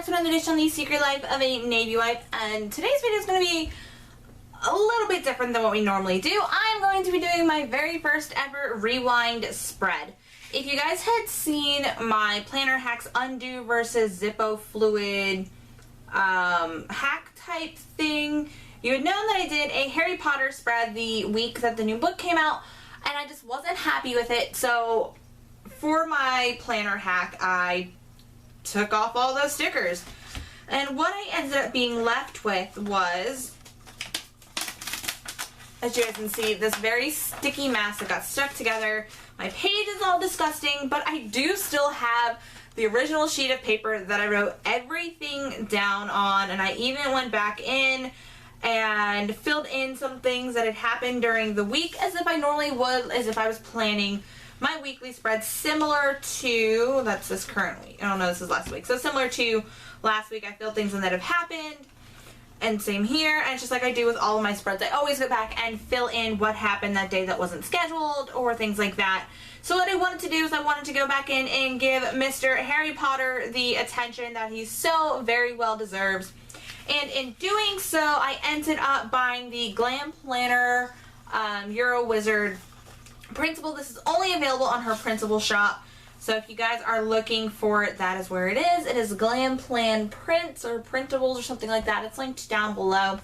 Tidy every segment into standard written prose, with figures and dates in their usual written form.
back to another edition on the Secret Life of a Navy Wife, and today's video is going to be a little bit different than what we normally do. I'm going to be doing my very first ever rewind spread. If you guys had seen my Planner Hacks Undo versus Zippo Fluid hack type thing, you would know that I did a Harry Potter spread the week that the new book came out, and I just wasn't happy with it. So for my planner hack, I took off all those stickers, and what I ended up being left with was, as you guys can see, this very sticky mess that got stuck together. My page is all disgusting, but I do still have the original sheet of paper that I wrote everything down on, and I even went back in and filled in some things that had happened during the week as if I normally would, as if I was planning my weekly spread, similar to, that's this current week, I don't know, this is last week, so similar to last week. I filled things in that have happened, and same here, and it's just like I do with all of my spreads. I always go back and fill in what happened that day that wasn't scheduled, or things like that. So what I wanted to do is I wanted to go back in and give Mr. Harry Potter the attention that he so very well deserves. And in doing so, I ended up buying the Glam Planner Euro Wizard printable. This is only available on her printable shop, so if you guys are looking for it, that is where it is. It is Glam Plan Prints or Printables or something like that. It's linked down below.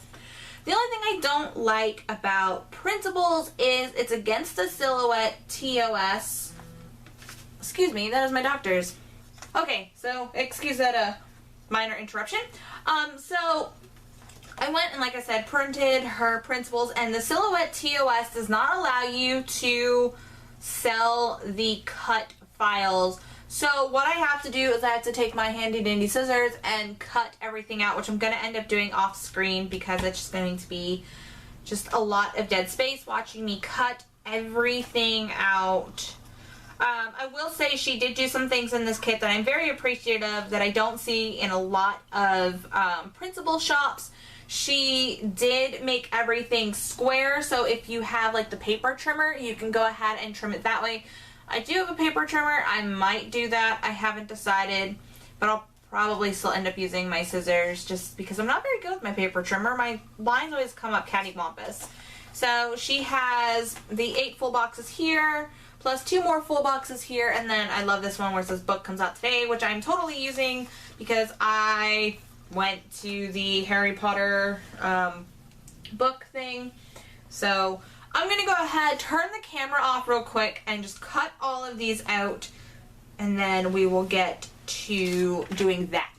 The only thing I don't like about printables is it's against the silhouette TOS. Excuse me, that is my doctor's. Okay, so excuse that minor interruption. So I went and, like I said, printed her printables, and the silhouette TOS does not allow you to sell the cut files. So what I have to do is I have to take my handy dandy scissors and cut everything out, which I'm going to end up doing off screen because it's just going to be just a lot of dead space watching me cut everything out. I will say she did do some things in this kit that I'm very appreciative of that I don't see in a lot of printable shops. She did make everything square, so if you have like the paper trimmer, you can go ahead and trim it that way. I do have a paper trimmer. I might do that. I haven't decided, but I'll probably still end up using my scissors just because I'm not very good with my paper trimmer. My lines always come up cattywampus. So she has the 8 full boxes here, plus 2 more full boxes here, and then I love this one where it says book comes out today, which I'm totally using because I went to the Harry Potter book thing. So I'm going to go ahead, turn the camera off real quick, and just cut all of these out, and then we will get to doing that.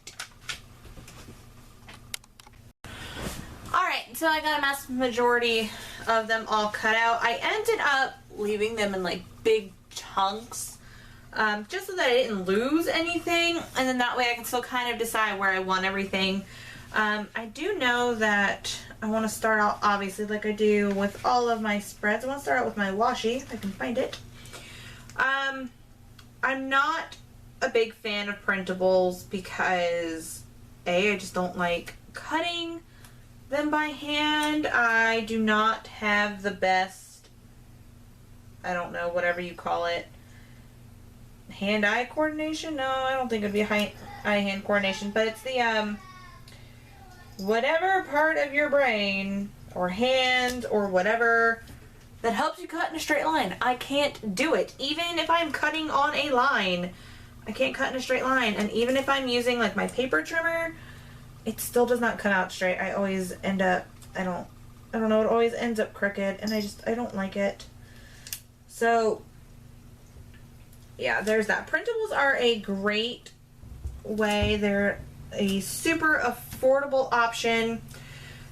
Alright, so I got a mass majority of them all cut out. I ended up leaving them in like big chunks, just so that I didn't lose anything, and then that way I can still kind of decide where I want everything. I do know that I want to start out, obviously, like I do with all of my spreads. I want to start out with my washi, if I can find it. I'm not a big fan of printables because, A, I just don't like cutting them by hand. I do not have the best, I don't know, whatever you call it, hand-eye coordination? No, I don't think it would be eye-hand coordination, but it's the, whatever part of your brain, or hand, or whatever, that helps you cut in a straight line. I can't do it. Even if I'm cutting on a line, I can't cut in a straight line. And even if I'm using, like, my paper trimmer, it still does not cut out straight. I always end up, I don't know, it always ends up crooked, and I don't like it. So yeah, there's that. Printables are a great way. They're a super affordable option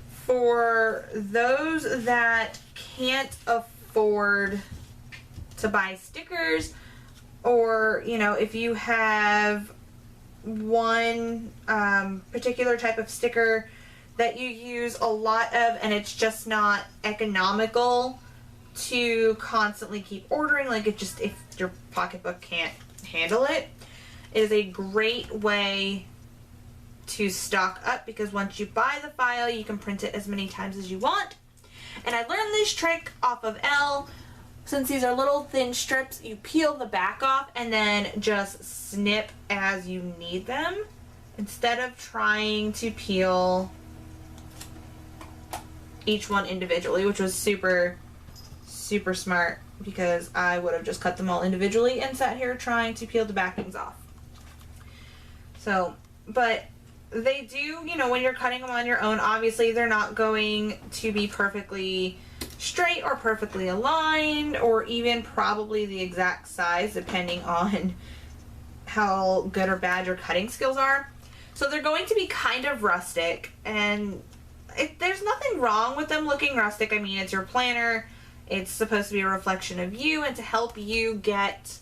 for those that can't afford to buy stickers, or, you know, if you have one particular type of sticker that you use a lot of and it's just not economical to constantly keep ordering, like if your pocketbook can't handle it, it is a great way to stock up, because once you buy the file, you can print it as many times as you want. And I learned this trick off of Elle. Since these are little thin strips, you peel the back off and then just snip as you need them. instead of trying to peel each one individually, which was super, super smart because I would have just cut them all individually and sat here trying to peel the backings off. So, but they do, you know, when you're cutting them on your own, obviously they're not going to be perfectly straight or perfectly aligned or even probably the exact size depending on how good or bad your cutting skills are. So they're going to be kind of rustic, and there's nothing wrong with them looking rustic. I mean, it's your planner. It's supposed to be a reflection of you and to help you get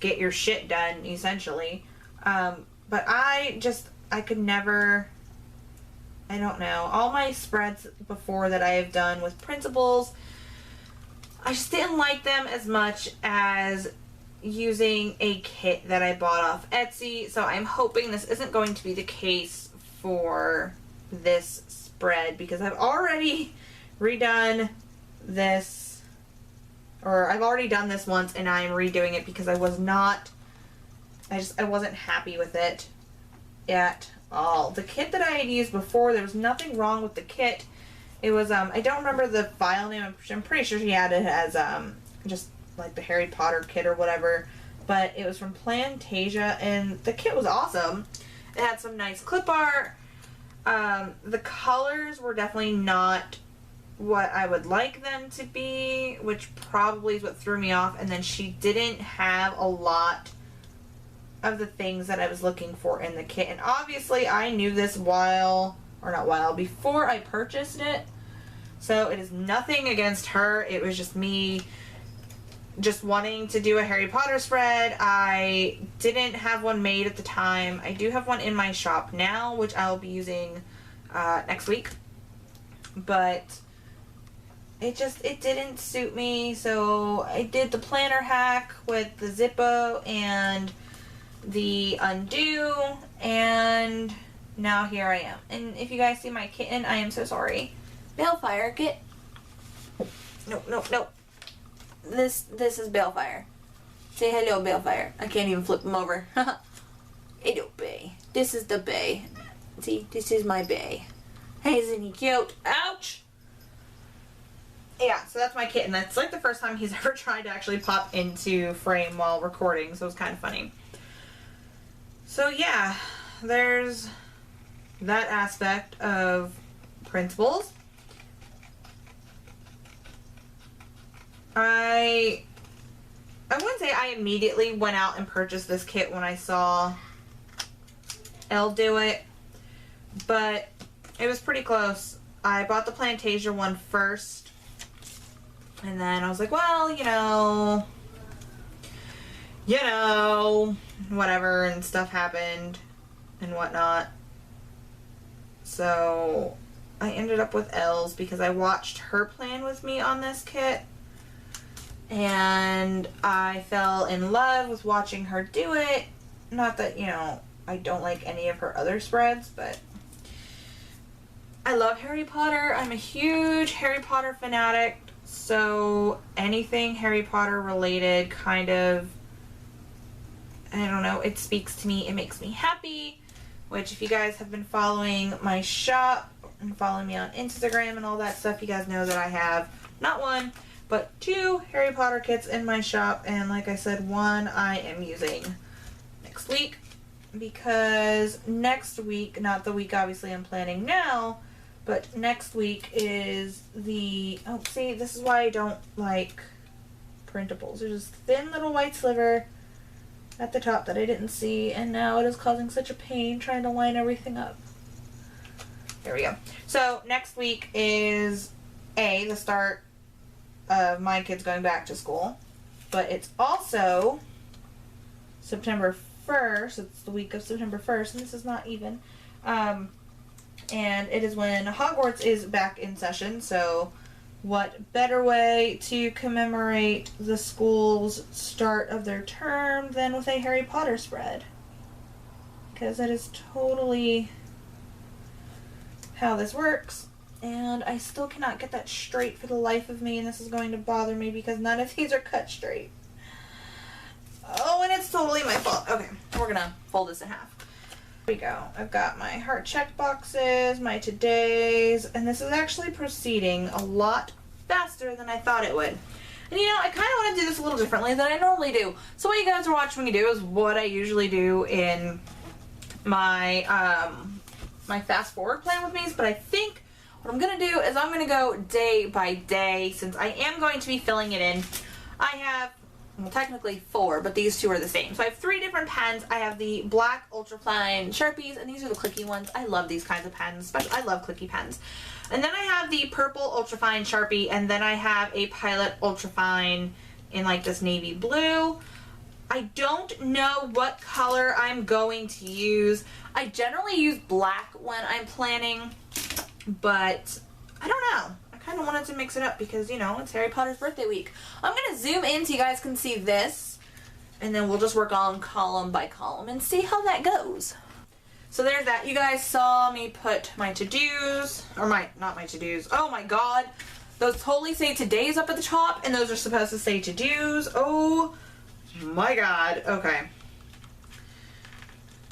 your shit done, essentially. But I could never, I don't know, all my spreads before that I have done with principals, I just didn't like them as much as using a kit that I bought off Etsy. So I'm hoping this isn't going to be the case for this spread because I've already redone this, or I've already done this once and I'm redoing it because I wasn't happy with it at all. The kit that I had used before, there was nothing wrong with the kit. It was, I don't remember the file name. I'm pretty sure she had it as, just like the Harry Potter kit or whatever. But it was from Plantasia, and the kit was awesome. It had some nice clip art. The colors were definitely not what I would like them to be, which probably is what threw me off. And then she didn't have a lot of the things that I was looking for in the kit. And obviously I knew this before I purchased it. So it is nothing against her. It was just me just wanting to do a Harry Potter spread. I didn't have one made at the time. I do have one in my shop now, which I'll be using next week. But it didn't suit me. So I did the planner hack with the Zippo and the undo, and now here I am. And if you guys see my kitten, I am so sorry. Balefire, get. No. This is Balefire. Say hello, Balefire. I can't even flip him over. Hello, Bay. This is the Bay. See, this is my Bay. Hey, isn't he cute? Ouch! Yeah, so that's my kitten. That's like the first time he's ever tried to actually pop into frame while recording, so it was kind of funny. So yeah, there's that aspect of principals. I wouldn't say I immediately went out and purchased this kit when I saw Elle do it, but it was pretty close. I bought the Plantasia one first, and then I was like, well, you know, whatever, and stuff happened and whatnot. So I ended up with Elle's because I watched her plan with me on this kit, and I fell in love with watching her do it. Not that, you know, I don't like any of her other spreads, but I love Harry Potter. I'm a huge Harry Potter fanatic, so anything Harry Potter related kind of, I don't know, it speaks to me, it makes me happy, which if you guys have been following my shop and following me on Instagram and all that stuff, you guys know that I have not one, but 2 Harry Potter kits in my shop, and like I said, one I am using next week, because next week, not the week obviously I'm planning now, but next week is the, oh, see, this is why I don't like printables. There's this thin little white sliver at the top that I didn't see, and now it is causing such a pain trying to line everything up. There we go. So next week is the start of my kids going back to school, but it's also September 1st. It's the week of September 1st, and this is not even. And it is when Hogwarts is back in session, so what better way to commemorate the school's start of their term than with a Harry Potter spread? Because that is totally how this works, and I still cannot get that straight for the life of me, and this is going to bother me because none of these are cut straight. Oh, and it's totally my fault. Okay, we're gonna fold this in half. Here we go. I've got my heart check boxes, my todays, and this is actually proceeding a lot faster than I thought it would. And you know, I kind of want to do this a little differently than I normally do. So what you guys are watching me do is what I usually do in my my fast forward plan with me. But I think what I'm going to do is I'm going to go day by day, since I am going to be filling it in. I have, well, technically 4, but these 2 are the same. So I have 3 different pens. I have the black ultrafine Sharpies, and these are the clicky ones. I love these kinds of pens, especially I love clicky pens. And then I have the purple ultrafine Sharpie, and then I have a Pilot ultrafine in like this navy blue. I don't know what color I'm going to use. I generally use black when I'm planning, but I don't know. I kind of wanted to mix it up because, you know, it's Harry Potter's birthday week. I'm going to zoom in so you guys can see this, and then we'll just work on column by column and see how that goes. So there's that. You guys saw me put my to-dos, or not my to-dos. Oh my god. Those totally say today's up at the top, and those are supposed to say to-dos. Oh my god. Okay.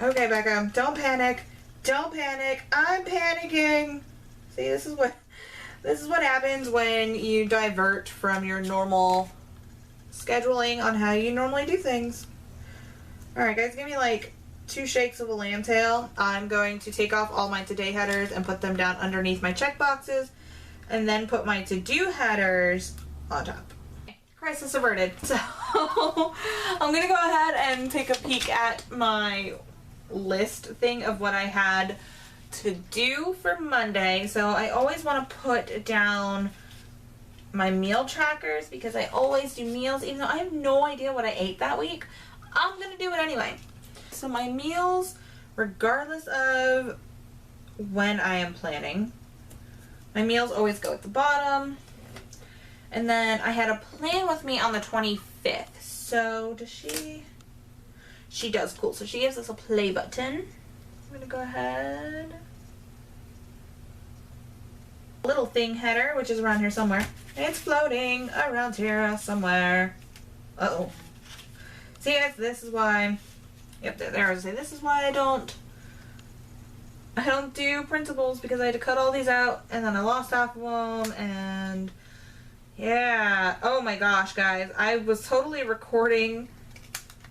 Okay, Becca. Don't panic. Don't panic. I'm panicking. See, this is what happens when you divert from your normal scheduling on how you normally do things. Alright, guys, give me like 2 shakes of a lamb tail. I'm going to take off all my today headers and put them down underneath my check boxes, and then put my to-do headers on top. Crisis averted. So I'm going to go ahead and take a peek at my list thing of what I had to do for Monday. So I always want to put down my meal trackers because I always do meals even though I have no idea what I ate that week. I'm going to do it anyway. So my meals, regardless of when I am planning, my meals always go at the bottom. And then I had a plan with me on the 25th. So does she? She does. Cool. So she gives us a play button. I'm going to go ahead. Little thing header, which is around here somewhere. It's floating around here somewhere. Uh-oh. See guys, this is why... Yep, there I was saying, this is why I don't do principles, because I had to cut all these out, and then I lost half of them, and yeah. Oh my gosh, guys. I was totally recording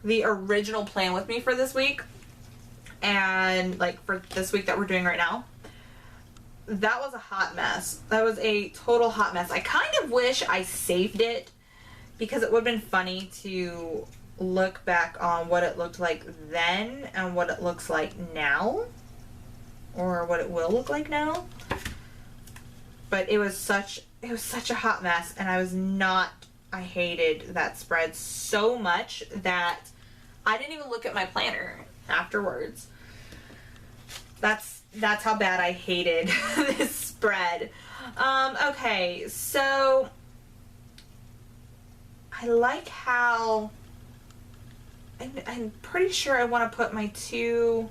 the original plan with me for this week, and like for this week that we're doing right now. That was a hot mess. That was a total hot mess. I kind of wish I saved it, because it would have been funny to look back on what it looked like then and what it looks like now, or what it will look like now. But it was such a hot mess, and I hated that spread so much that I didn't even look at my planner afterwards. That's how bad I hated this spread. Okay, so I like how I'm pretty sure I want to put my 2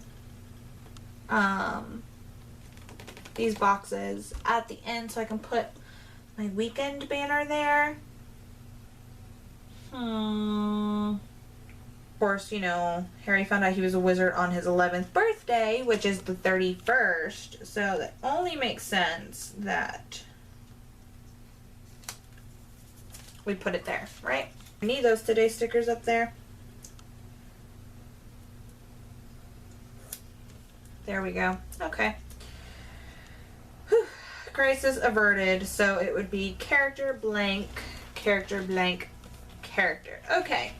these boxes at the end so I can put my weekend banner there. Of course, you know, Harry found out he was a wizard on his 11th birthday, which is the 31st, so that only makes sense that we put it there, right? We need those today stickers up there. There we go. Okay. Whew. Crisis averted. So it would be character blank, character blank, character. Okay.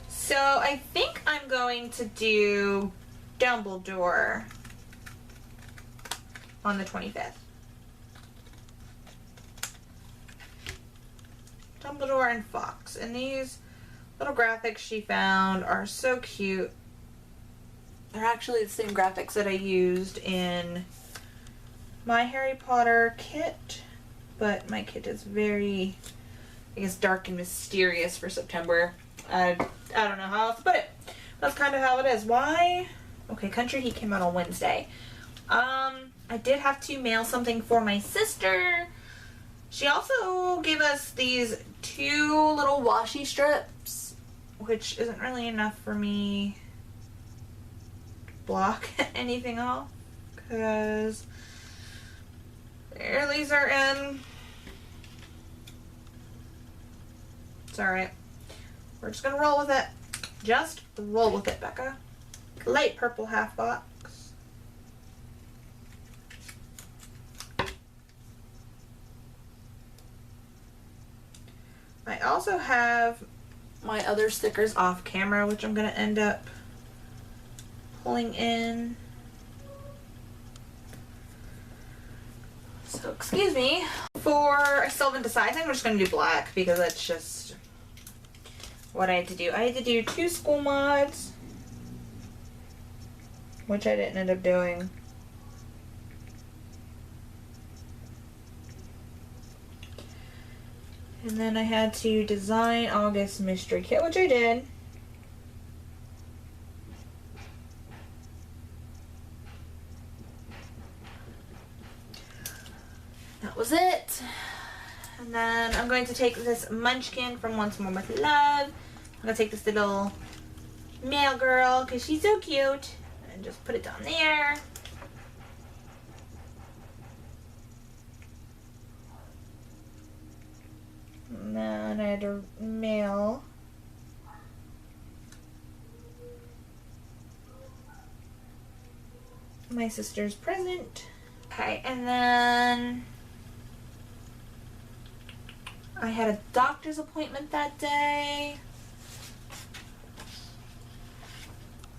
So I think I'm going to do Dumbledore on the 25th. Dumbledore and Fox. And these little graphics she found are so cute. They're actually the same graphics that I used in my Harry Potter kit, but my kit is very, I guess, dark and mysterious for September. I don't know how else to put it. That's kind of how it is. Why? Okay, Country Heat came out on Wednesday. I did have to mail something for my sister. She also gave us these 2 little washi strips, which isn't really enough for me block. anything off because there these are in. It's alright. We're just gonna roll with it. Just roll with it, Becca. Light purple half box. I also have my other stickers off camera, which I'm going to end up pulling in. So, excuse me. I still haven't decided. I think I'm just going to do black because that's just what I had to do. I had to do 2 school mods, which I didn't end up doing. And then I had to design August mystery kit, which I did. That was it. And then I'm going to take this munchkin from Once More with Love. I'm going to take this little male girl because she's so cute. And just put it down there. And then I had a male. My sister's present. Okay, and then I had a doctor's appointment that day.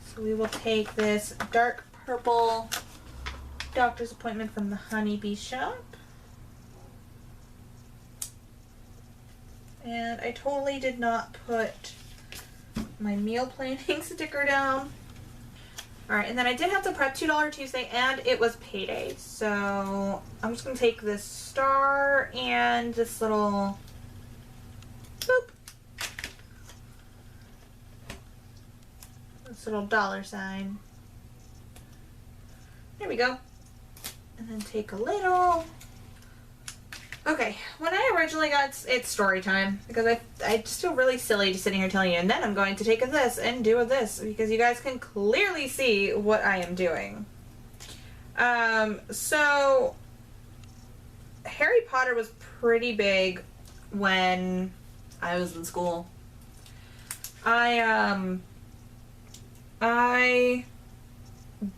So we will take this dark purple doctor's appointment from the Honeybee shop. And I totally did not put my meal planning sticker down. Alright, and then I did have to prep $2 Tuesday, and it was payday. So I'm just going to take this star and this little boop. This little dollar sign. There we go. And then take a little. Okay, when I originally got, it's story time, because I just feel really silly just sitting here telling you, and then I'm going to take a this and do a this, because you guys can clearly see what I am doing. So, Harry Potter was pretty big when I was in school. I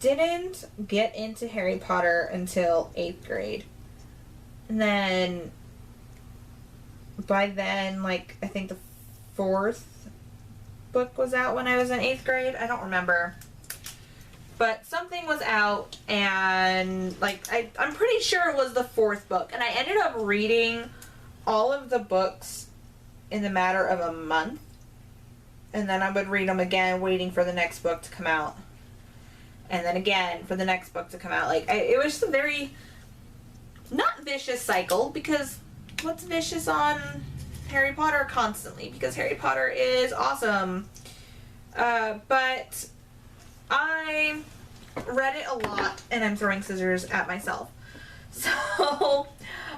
didn't get into Harry Potter until 8th grade. And then, by then, like, I think the 4th book was out when I was in 8th grade. I don't remember. But something was out, and, like, I'm pretty sure it was the 4th book. And I ended up reading all of the books in the matter of a month. And then I would read them again, waiting for the next book to come out. And then again, for the next book to come out. Like, it was just a very... not vicious cycle, because what's vicious on Harry Potter constantly? Because Harry Potter is awesome. But I read it a lot, and I'm throwing scissors at myself. So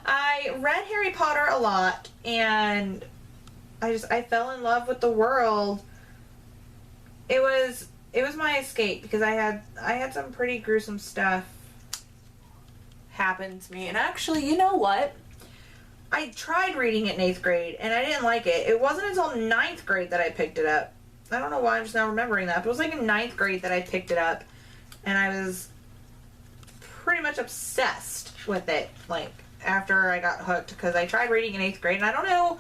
I read Harry Potter a lot, and I fell in love with the world. It was my escape, because I had some pretty gruesome stuff happened to me. And actually, you know what? I tried reading it in 8th grade, and I didn't like it. It wasn't until 9th grade that I picked it up. I don't know why I'm just now remembering that, but it was like in 9th grade that I picked it up, and I was pretty much obsessed with it, like, after I got hooked, because I tried reading in 8th grade, and I don't know,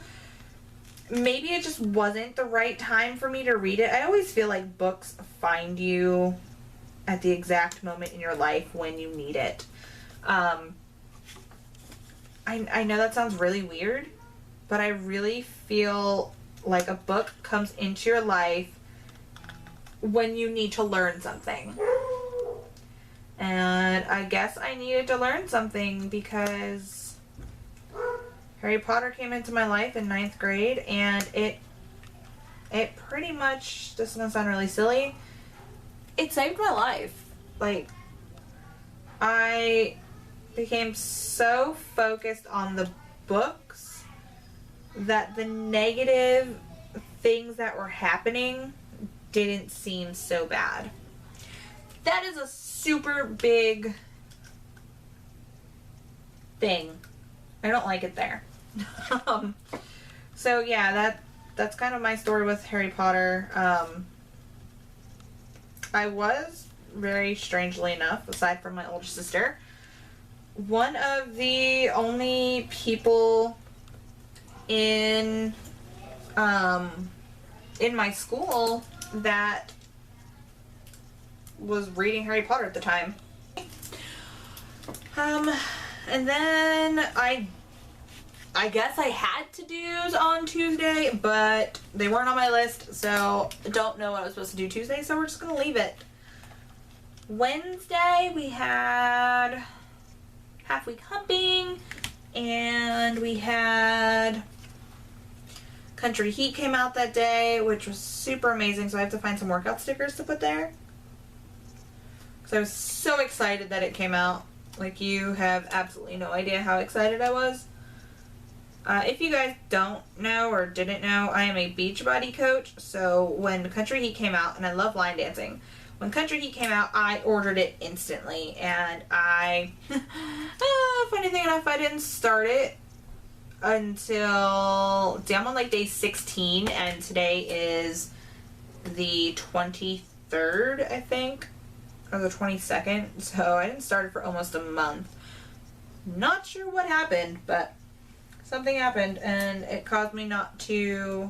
maybe it just wasn't the right time for me to read it. I always feel like books find you at the exact moment in your life when you need it. I know that sounds really weird, but I really feel like a book comes into your life when you need to learn something. And I guess I needed to learn something because Harry Potter came into my life in 9th grade, and it pretty much, this is gonna sound really silly, it saved my life. Like, I became so focused on the books that the negative things that were happening didn't seem so bad. That is a super big thing. I don't like it there. So yeah, that's kind of my story with Harry Potter. I was, very strangely enough, aside from my older sister, one of the only people in my school that was reading Harry Potter at the time. And then I guess I had to-dos on Tuesday, but they weren't on my list, so I don't know what I was supposed to do Tuesday, so we're just gonna leave it. Wednesday, we had half-week humping, and we had Country Heat came out that day, which was super amazing, so I have to find some workout stickers to put there. So I was so excited that it came out. Like, you have absolutely no idea how excited I was. If you guys don't know or didn't know, I am a Beachbody coach, so when Country Heat came out, and I love line dancing, when Country Heat came out, I ordered it instantly, and funny thing enough, I didn't start it until, I'm on like day 16, and today is the 23rd, I think, or the 22nd, so I didn't start it for almost a month. Not sure what happened, but something happened, and it caused me not to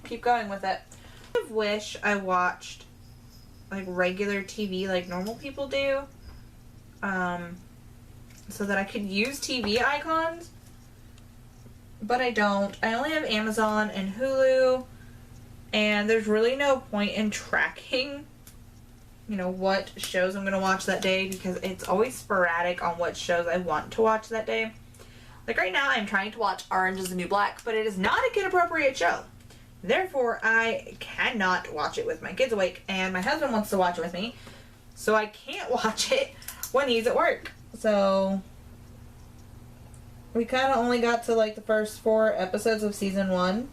keep going with it. I wish I watched like regular TV like normal people do, so that I could use TV icons, but I don't. I only have Amazon and Hulu, and there's really no point in tracking, you know, what shows I'm going to watch that day, because it's always sporadic on what shows I want to watch that day. Like right now, I'm trying to watch Orange is the New Black, but it is not a kid-appropriate show. Therefore, I cannot watch it with my kids awake, and my husband wants to watch it with me, so I can't watch it when he's at work. So we kind of only got to like the first 4 episodes of season 1,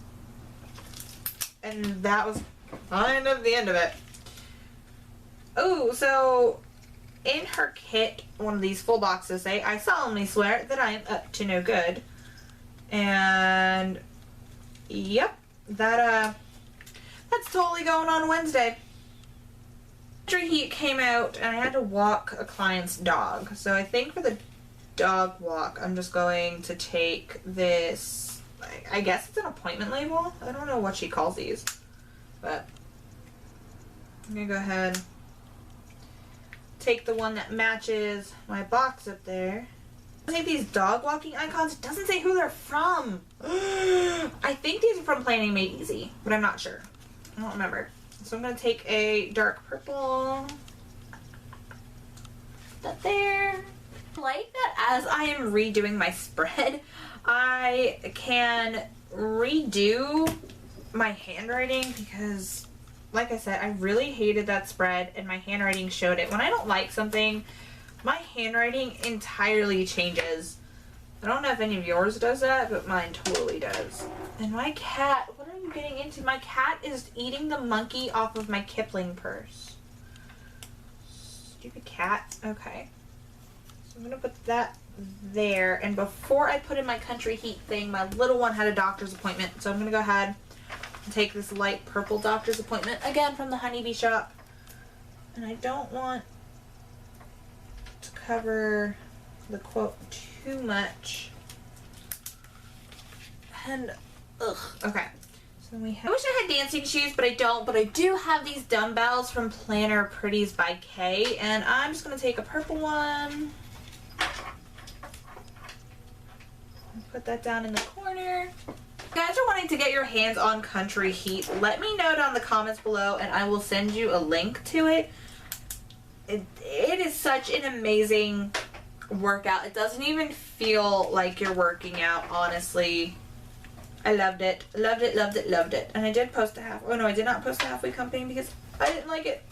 and that was kind of the end of it. Oh, so in her kit, one of these full boxes say, I solemnly swear that I am up to no good. And yep, that's totally going on Wednesday. Country Heat came out, and I had to walk a client's dog. So I think for the dog walk, I'm just going to take this, I guess it's an appointment label. I don't know what she calls these, but I'm gonna go ahead, take the one that matches my box up there. I think these dog walking icons, it doesn't say who they're from. I think these are from Planning Made Easy, but I'm not sure. I don't remember. So I'm going to take a dark purple, put that there. I like that as I am redoing my spread, I can redo my handwriting, because like I said, I really hated that spread and my handwriting showed it. When I don't like something, my handwriting entirely changes. I don't know if any of yours does that, but mine totally does. And my cat, what are you getting into? My cat is eating the monkey off of my Kipling purse. Stupid cat. Okay. So I'm going to put that there. And before I put in my Country Heat thing, my little one had a doctor's appointment. So I'm going to go ahead and take this light purple doctor's appointment, again from the Honeybee shop. And I don't want to cover the quote too much. And, ugh, okay. So we have, I wish I had dancing shoes, but I don't. But I do have these dumbbells from Planner Pretties by Kay. And I'm just going to take a purple one. Put that down in the corner. If you guys are wanting to get your hands on Country Heat, let me know down in the comments below and I will send you a link to it. It is such an amazing workout. It doesn't even feel like you're working out, honestly. I loved it. Loved it, loved it, loved it. And I did post a half, oh no, I did not post a halfway company because I didn't like it.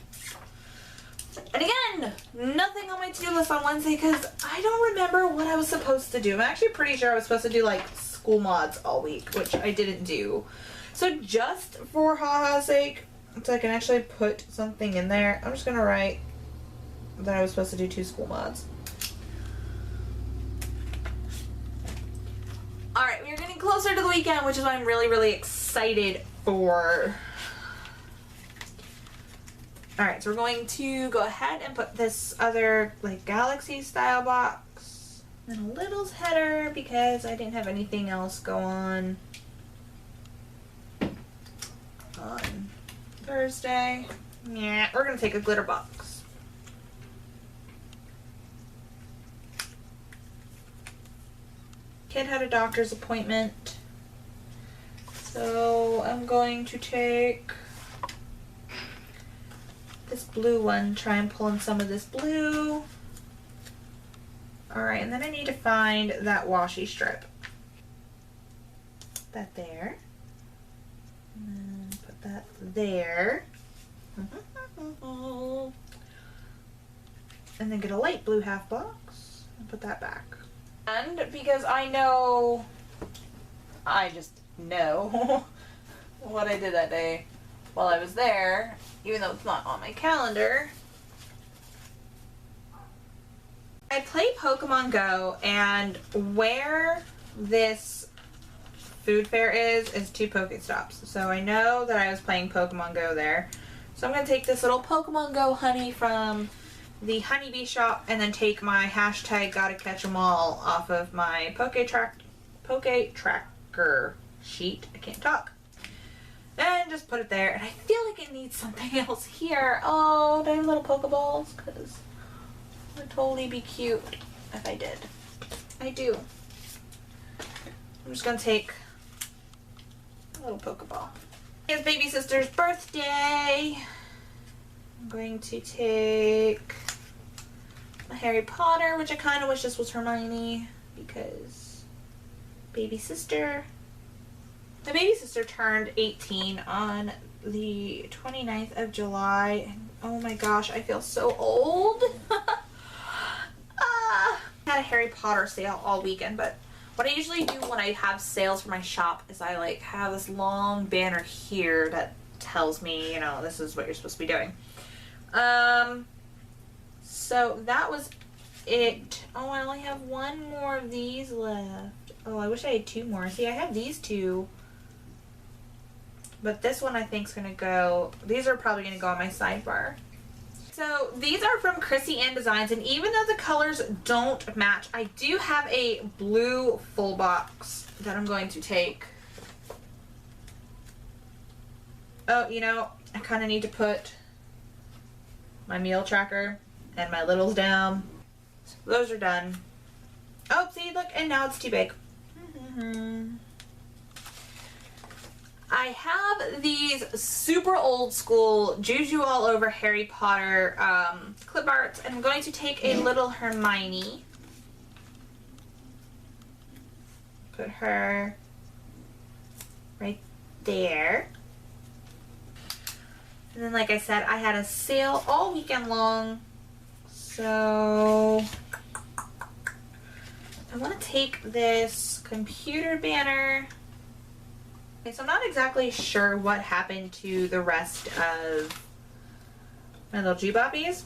And again, nothing on my to-do list on Wednesday because I don't remember what I was supposed to do. I'm actually pretty sure I was supposed to do like school mods all week, which I didn't do. So just for ha-ha's sake, so I can actually put something in there. I'm just gonna write that I was supposed to do 2 school mods. Alright, we're getting closer to the weekend, which is what I'm really, really excited for. Alright, so we're going to go ahead and put this other, like, galaxy style box and a Little's header because I didn't have anything else go on Thursday. Yeah, we're gonna take a glitter box. Kid had a doctor's appointment, so I'm going to take this blue one, try and pull in some of this blue. Alright, and then I need to find that washi strip. That there. And then put that there. And then get a light blue half box and put that back. And because I just know what I did that day while I was there, even though it's not on my calendar. I play Pokemon Go, and where this food fair is 2 Pokestops. So I know that I was playing Pokemon Go there. So I'm going to take this little Pokemon Go honey from the honeybee shop and then take my hashtag gotta catch 'em all off of my Poke Tracker sheet. I can't talk. And just put it there. And I feel like it needs something else here. Oh, do I have little Pokeballs? Because it would totally be cute if I did. I do. I'm just going to take a little Pokeball. It's baby sister's birthday. I'm going to take a Harry Potter, which I kind of wish this was Hermione because baby sister. My baby sister turned 18 on the 29th of July. And oh my gosh, I feel so old. I had a Harry Potter sale all weekend, but what I usually do when I have sales for my shop is I like have this long banner here that tells me, you know, this is what you're supposed to be doing. So that was it. Oh, I only have 1 more of these left. Oh, I wish I had 2 more. See, I have these 2. But this one I think is going to go, these are probably going to go on my sidebar. So these are from Chrissy Ann Designs, and even though the colors don't match, I do have a blue full box that I'm going to take. Oh, you know, I kind of need to put my meal tracker and my littles down. So those are done. Oh, see, look, and now it's too big. I have these super old school Juju all over Harry Potter clip arts, and I'm going to take a little Hermione. Put her right there. And then, like I said, I had a sale all weekend long, so I want to take this computer banner. Okay, so I'm not exactly sure what happened to the rest of my little G-Boppies.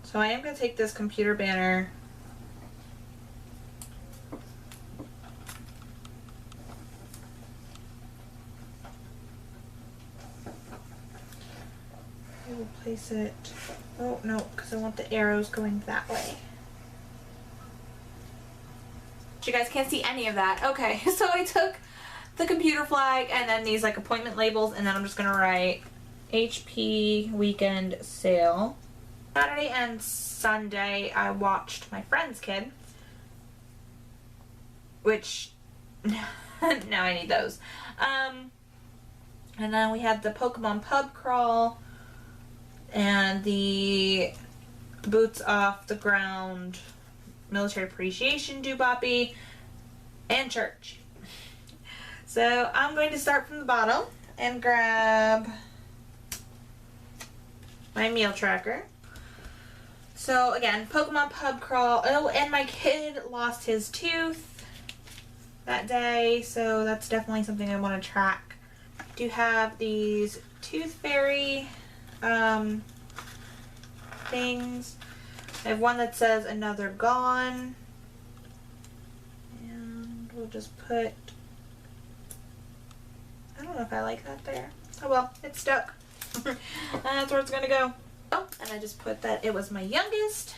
So I am going to take this computer banner. I will place it. Oh, no, because I want the arrows going that way. You guys can't see any of that. Okay, so I took the computer flag and then these like appointment labels, and then I'm just gonna write HP weekend sale. Saturday and Sunday I watched my friend's kid, which now I need those. And then we had the Pokemon pub crawl and the boots off the ground military appreciation do-boppy and church. So I'm going to start from the bottom and grab my meal tracker. So again, Pokemon pub crawl. Oh, and my kid lost his tooth that day, so that's definitely something I want to track. I do have these Tooth Fairy things. I have one that says Another Gone. And we'll just put, I don't know if I like that there. Oh well, it's stuck. That's where it's gonna go. Oh, and I just put that it was my youngest.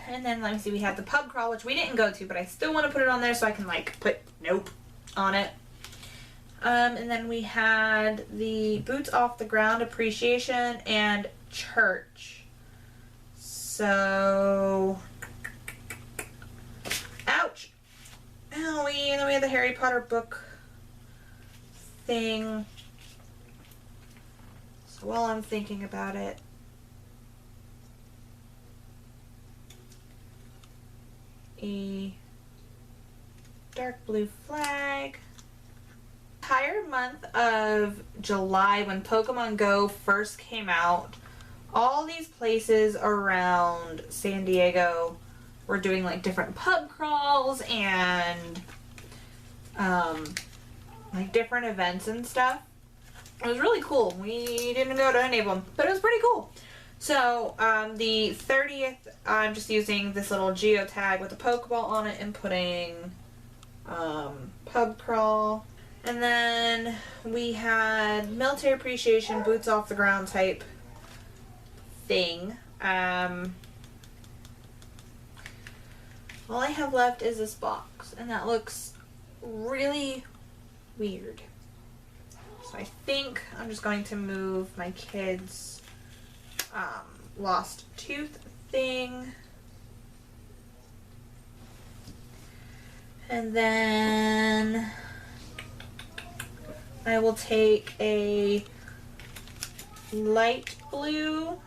And then let me see, we have the pub crawl, which we didn't go to, but I still want to put it on there so I can like put nope on it. And then we had the Boots Off the Ground appreciation and church. So, ouch. Owie. And then we had the Harry Potter book thing. So while I'm thinking about it, a dark blue flag. Entire month of July, when Pokemon Go first came out, all these places around San Diego were doing like different pub crawls and like different events and stuff. It was really cool. We didn't go to any of them, but it was pretty cool. So the 30th, I'm just using this little geotag with a Pokeball on it and putting pub crawl. And then we had military appreciation, boots off the ground type thing. All I have left is this box, and that looks really weird. So I think I'm just going to move my kids' lost tooth thing. And then I will take a light blue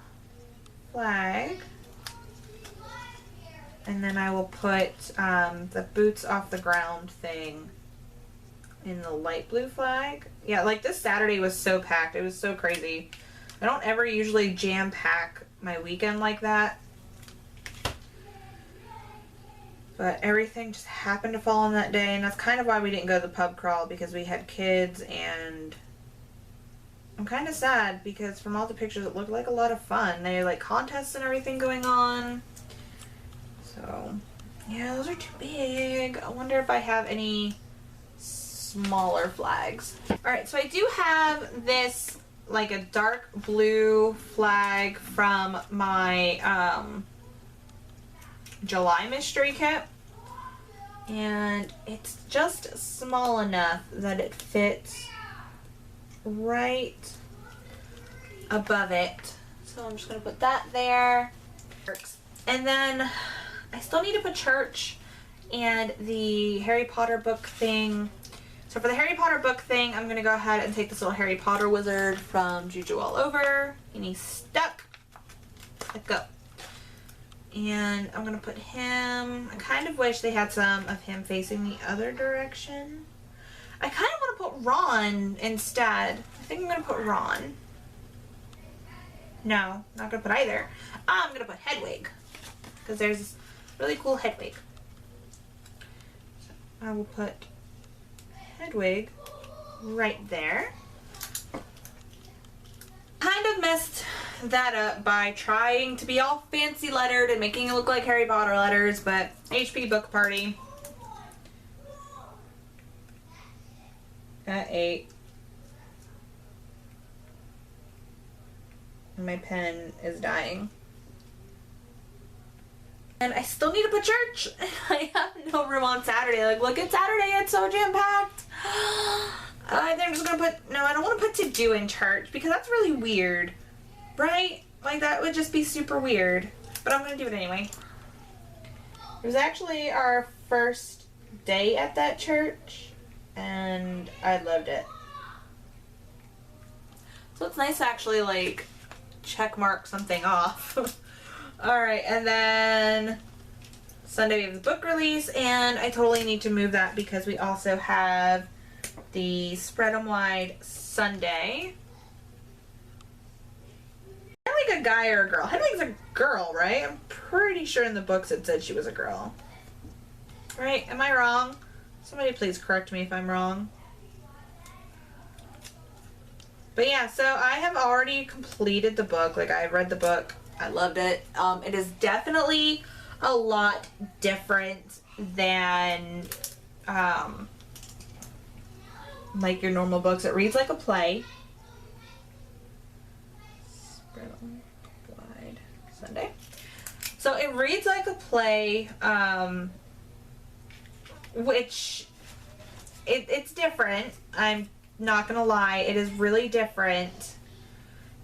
flag, and then I will put the boots off the ground thing in the light blue flag. Yeah, like this Saturday was so packed. It was so crazy. I don't ever usually jam pack my weekend like that, but everything just happened to fall on that day, and that's kind of why we didn't go to the pub crawl, because we had kids, and I'm kind of sad because from all the pictures it looked like a lot of fun. They had like contests and everything going on. So yeah, those are too big. I wonder if I have any smaller flags. Alright, so I do have this like a dark blue flag from my July mystery kit, and it's just small enough that it fits right above it. So I'm just gonna put that there. And then I still need to put church and the Harry Potter book thing. So for the Harry Potter book thing, I'm gonna go ahead and take this little Harry Potter wizard from Juju All Over, and he's stuck. Let go. And I'm gonna put him, I kind of wish they had some of him facing the other direction. I kind of want to put Ron instead. I think I'm gonna put Ron. No, not gonna put either. I'm gonna put Hedwig, because there's this really cool Hedwig. So I will put Hedwig right there. Kind of messed that up by trying to be all fancy lettered and making it look like Harry Potter letters, but HP Book Party at 8. My pen is dying. And I still need to put church. I have no room on Saturday. Like, look at Saturday, it's so jam-packed. I think I'm just gonna put, no, I don't want to put to do in church because that's really weird, right? Like, that would just be super weird. But I'm gonna do it anyway. It was actually our first day at that church, and I loved it. So it's nice to actually, like, check mark something off. Alright, and then Sunday we have the book release, and I totally need to move that because we also have the Spread 'em Wide Sunday. Am I like a guy or a girl? Hedwig's a girl, right? I'm pretty sure in the books it said she was a girl. Right? Am I wrong? Somebody please correct me if I'm wrong. But yeah, so I have already completed the book. Like, I read the book. I loved it. It is definitely a lot different than like your normal books. It reads like a play. Spread on wide Sunday. So it reads like a play, which it's different. I'm not gonna lie, it is really different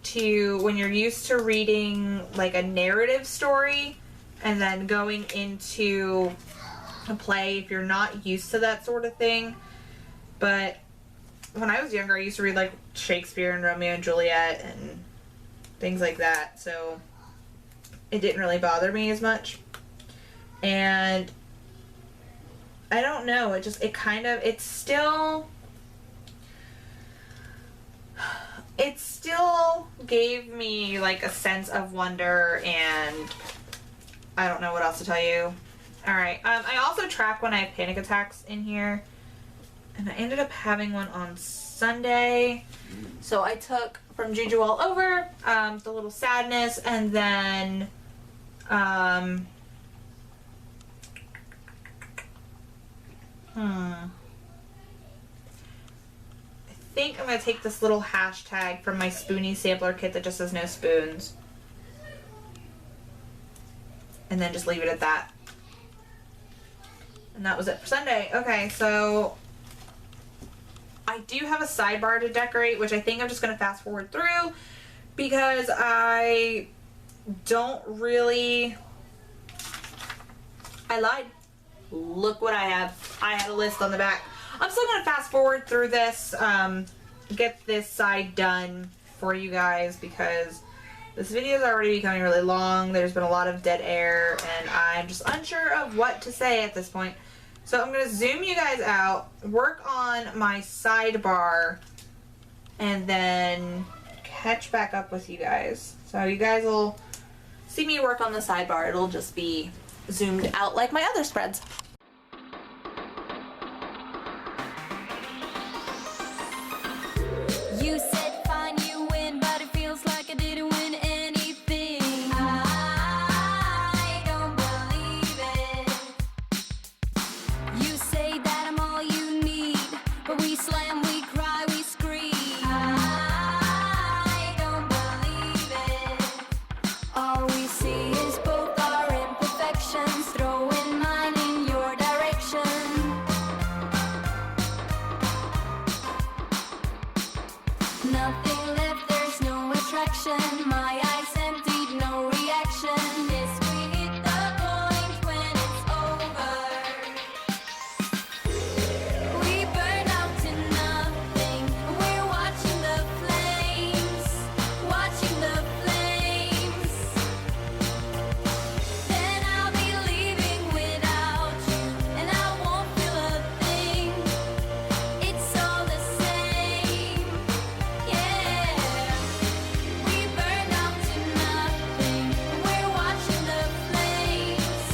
to when you're used to reading like a narrative story and then going into a play if you're not used to that sort of thing. But when I was younger, I used to read like Shakespeare and Romeo and Juliet and things like that, so it didn't really bother me as much. And I don't know, it still gave me like a sense of wonder, and I don't know what else to tell you. Alright, I also track when I have panic attacks in here, and I ended up having one on Sunday. So I took from Juju All Over, the little sadness, and then I think I'm going to take this little hashtag from my Spoonie sampler kit that just says no spoons. And then just leave it at that. And that was it for Sunday. Okay, so I do have a sidebar to decorate, which I think I'm just going to fast forward through because I don't really... I lied. Look what I have. I had a list on the back. I'm still going to fast forward through this, get this side done for you guys because this video is already becoming really long. There's been a lot of dead air and I'm just unsure of what to say at this point. So I'm going to zoom you guys out, work on my sidebar, and then catch back up with you guys. So you guys will see me work on the sidebar. It'll just be zoomed out like my other spreads. You said fine, you win, but it feels like I didn't win anything. I don't believe it. You say that I'm all you need, but we slam, we cry, we scream. I don't believe it. All we see is both our imperfections, throwing mine in your direction. Nothing left, there's no attraction. My eyes emptied, no reaction. This we hit the point when it's over. We burn out to nothing. We're watching the flames, watching the flames. Then I'll be leaving without you, and I won't feel a thing. It's all the same. Yeah, we burn out to nothing. We're watching the flames,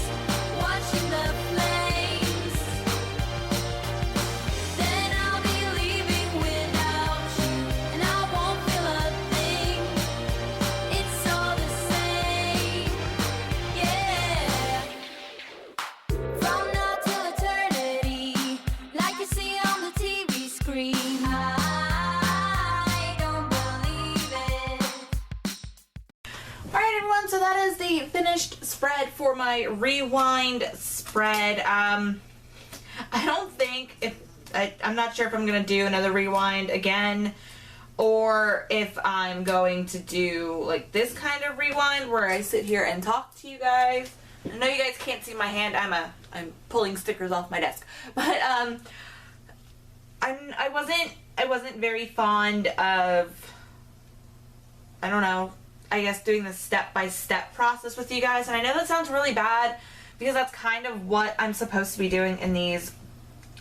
watching the flames. Then I'll be leaving without you, and I won't feel a thing. It's all the same. Yeah. From now till eternity, like you see on the TV screen. I don't believe it. Alright everyone, so that is the finished spread for my rewind spread. I don't think I'm not sure if I'm going to do another rewind again or if I'm going to do like this kind of rewind where I sit here and talk to you guys. I know you guys can't see my hand. I'm pulling stickers off my desk. But I wasn't very fond of, I don't know, I guess doing the step-by-step process with you guys. And I know that sounds really bad because that's kind of what I'm supposed to be doing in these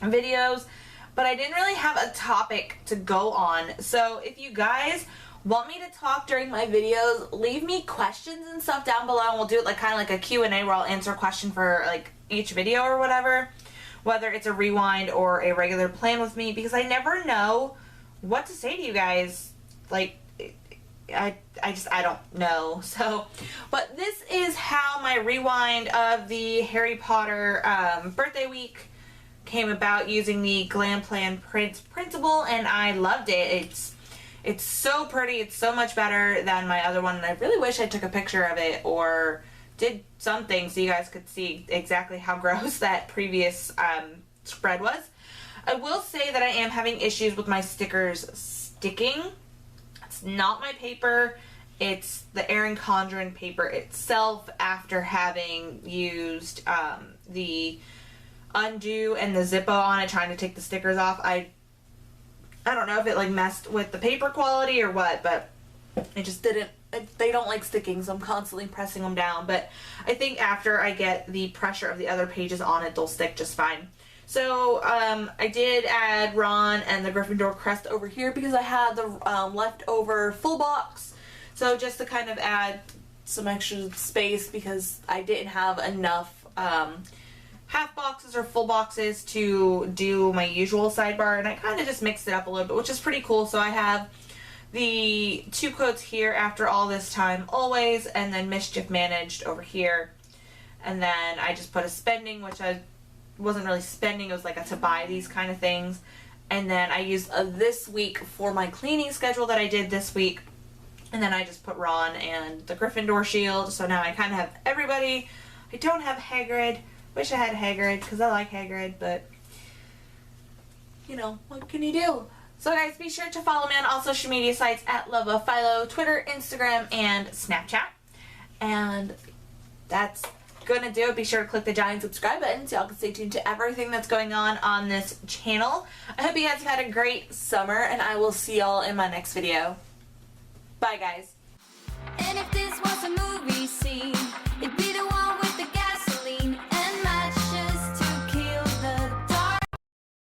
videos, but I didn't really have a topic to go on. So if you guys want me to talk during my videos, leave me questions and stuff down below and we'll do it like kind of like a Q&A where I'll answer a question for like each video or whatever, whether it's a rewind or a regular plan with me, because I never know what to say to you guys like, I don't know. So, but this is how my rewind of the Harry Potter birthday week came about using the Glam Plan printable, and I loved it. It's so pretty. It's so much better than my other one, and I really wish I took a picture of it or did something so you guys could see exactly how gross that previous spread was. I will say that I am having issues with my stickers sticking. It's not my paper. It's the Erin Condren paper itself after having used the undo and the Zippo on it, trying to take the stickers off. I don't know if it like messed with the paper quality or what, but it just didn't. They don't like sticking, so I'm constantly pressing them down. But I think after I get the pressure of the other pages on it, they'll stick just fine. So I did add Ron and the Gryffindor crest over here because I had the leftover full box. So just to kind of add some extra space because I didn't have enough half boxes or full boxes to do my usual sidebar, and I kind of just mixed it up a little bit, which is pretty cool. So I have the 2 quotes here, after all this time always, and then mischief managed over here, and then I just put a spending, which I wasn't really spending, it was like a to buy these kind of things, and then I used this week for my cleaning schedule that I did this week, and then I just put Ron and the Gryffindor shield. So now I kind of have everybody. I don't have Hagrid. Wish I had Hagrid because I like Hagrid, but you know, what can you do? So guys, be sure to follow me on all social media sites at Love of Filo, Twitter, Instagram, and Snapchat. And that's gonna do it. Be sure to click the giant subscribe button so y'all can stay tuned to everything that's going on this channel. I hope you guys have had a great summer, and I will see y'all in my next video. Bye guys. And if